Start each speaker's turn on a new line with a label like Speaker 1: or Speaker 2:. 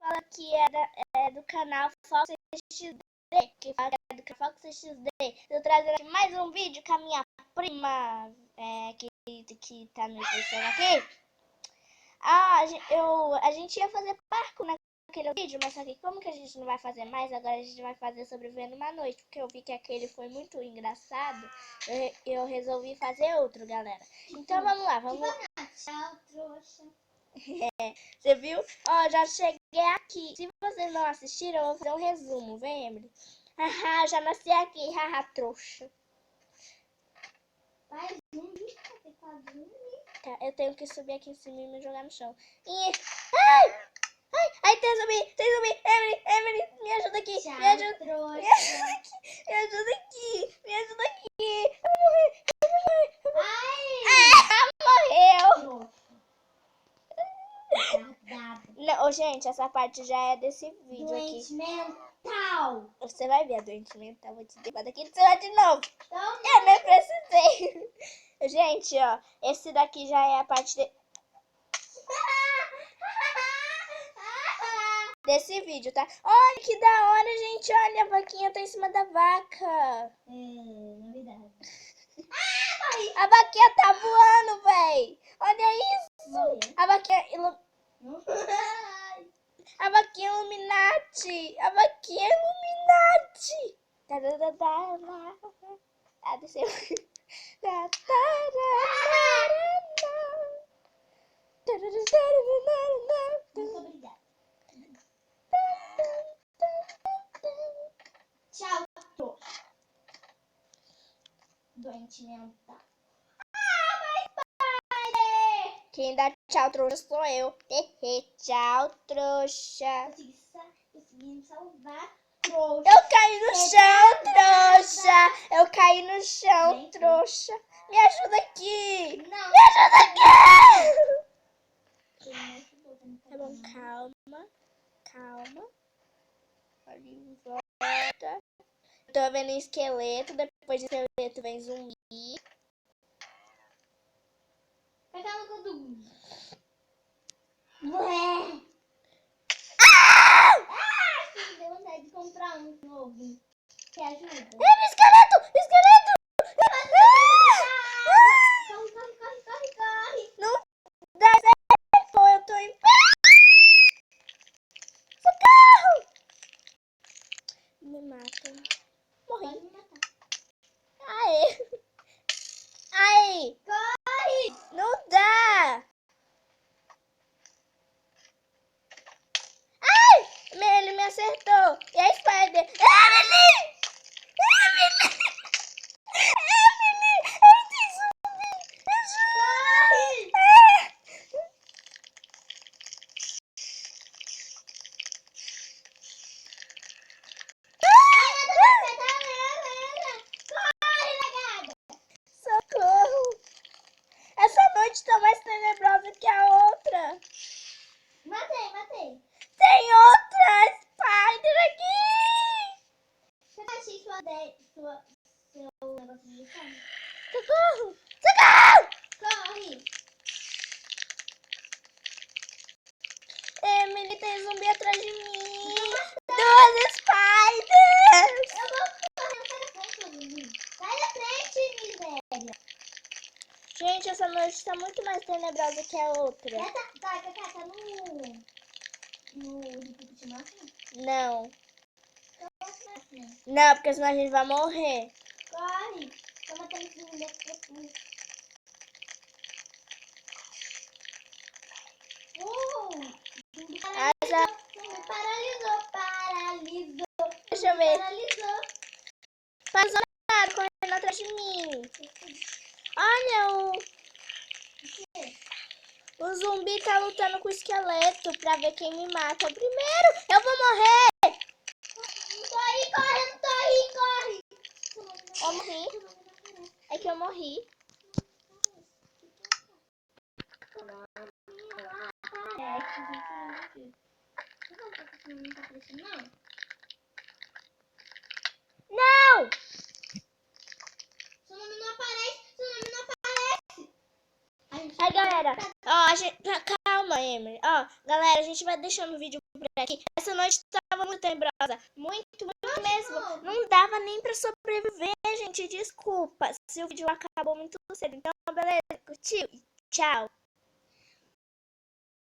Speaker 1: fala que é do canal Fox XD, que fala que é do canal Fox XD. Eu trazendo aqui mais um vídeo com a minha prima, que tá no Instagram aqui. A gente ia fazer parkour naquele vídeo, mas só que como que a gente não vai fazer mais, agora a gente vai fazer sobrevivendo uma noite, porque eu vi que aquele foi muito engraçado, eu resolvi fazer outro, galera. Então vamos lá, vamos lá.
Speaker 2: Tchau, trouxa.
Speaker 1: Você viu? Ó, já cheguei aqui. Se vocês não assistiram, eu vou fazer um resumo, vem, Emily? Haha, já nasci aqui, haha, trouxa.
Speaker 2: Faz um vídeo.
Speaker 1: Tá, eu tenho que subir aqui em cima e me jogar no chão. Ai! Ai, tem zumbi! Emily, me ajuda aqui!
Speaker 2: Tchau,
Speaker 1: Me ajuda!
Speaker 2: trouxa.
Speaker 1: Me ajuda aqui! Me ajuda aqui! Eu vou morrer!
Speaker 2: Ai!
Speaker 1: Morreu!
Speaker 2: Retardado.
Speaker 1: Não, gente, essa parte já é desse vídeo
Speaker 2: Doente
Speaker 1: aqui.
Speaker 2: mental.
Speaker 1: Você vai ver a doente mental, vou te levar daqui de novo.
Speaker 2: Toma.
Speaker 1: Eu nem precisei. Gente, ó, esse daqui já é a parte desse vídeo, tá? Olha que da hora, gente. Olha, a vaquinha tá em cima da vaca.
Speaker 2: Novidade.
Speaker 1: A vaquinha tá voando, véi. Olha isso.
Speaker 2: Morreu.
Speaker 1: A vaquinha... A vaquinha Illuminati. A vaquinha Illuminati. Ah, desceu.
Speaker 2: Muito obrigada. Tchau, trouxa. Doente mental.
Speaker 1: Quem dá tchau, trouxa, sou eu. Tchau, trouxa.
Speaker 2: Consegui salvar, trouxa.
Speaker 1: Eu caí no chão, trouxa. Eu caí no chão, trouxa. Me ajuda aqui.
Speaker 2: Não.
Speaker 1: Me ajuda aqui. Tá bom, calma. Ali em volta. Eu tô vendo esqueleto. Depois de esqueleto vem zumbi.
Speaker 2: Pega no conduto. Deu vontade de comprar um novo. Que ajuda.
Speaker 1: Esqueleto!
Speaker 2: Corre.
Speaker 1: Não dá certo. Eu tô em pé. Socorro! Me matam.
Speaker 2: Pode
Speaker 1: Morri.
Speaker 2: me matar.
Speaker 1: Ai!
Speaker 2: Corre!
Speaker 1: Não dá! Ai! Ele me acertou! E a Spider? Emily! Ai, tem zumbi! Me ajuda! Socorro! Essa noite tá mais tenebrosa que a outra!
Speaker 2: Matei.
Speaker 1: Tem outra Spider aqui!
Speaker 2: Você achei seu negócio de fome?
Speaker 1: Socorro!
Speaker 2: Corre!
Speaker 1: Emily, tem zumbi atrás de mim! Duas Spiders!
Speaker 2: Eu vou correr, sai da frente, Lili. Sai da frente, miséria.
Speaker 1: Gente, essa noite tá muito mais tenebrosa que a outra.
Speaker 2: Tá no Repeat Máximo?
Speaker 1: Não.
Speaker 2: Máximo.
Speaker 1: Não, porque senão a gente vai morrer.
Speaker 2: Corre! Tô matando esse menino aqui. Me paralisou.
Speaker 1: Deixa eu ver.
Speaker 2: Paralisou.
Speaker 1: Passou nada correndo atrás de mim. Olha, o zumbi tá lutando com o esqueleto pra ver quem me mata primeiro. Eu vou morrer.
Speaker 2: Corre!
Speaker 1: Eu morri. É que eu morri. Não!
Speaker 2: Seu nome não aparece.
Speaker 1: Aí, galera. Ó, calma, Emily. gamer. Ó, galera, a gente vai deixando o vídeo por aqui. Essa noite tava muito tenebrosa. Muito mesmo. Não dava nem pra sobreviver, gente. Desculpa se o vídeo acabou muito cedo. Então, beleza, curtiu? Tchau.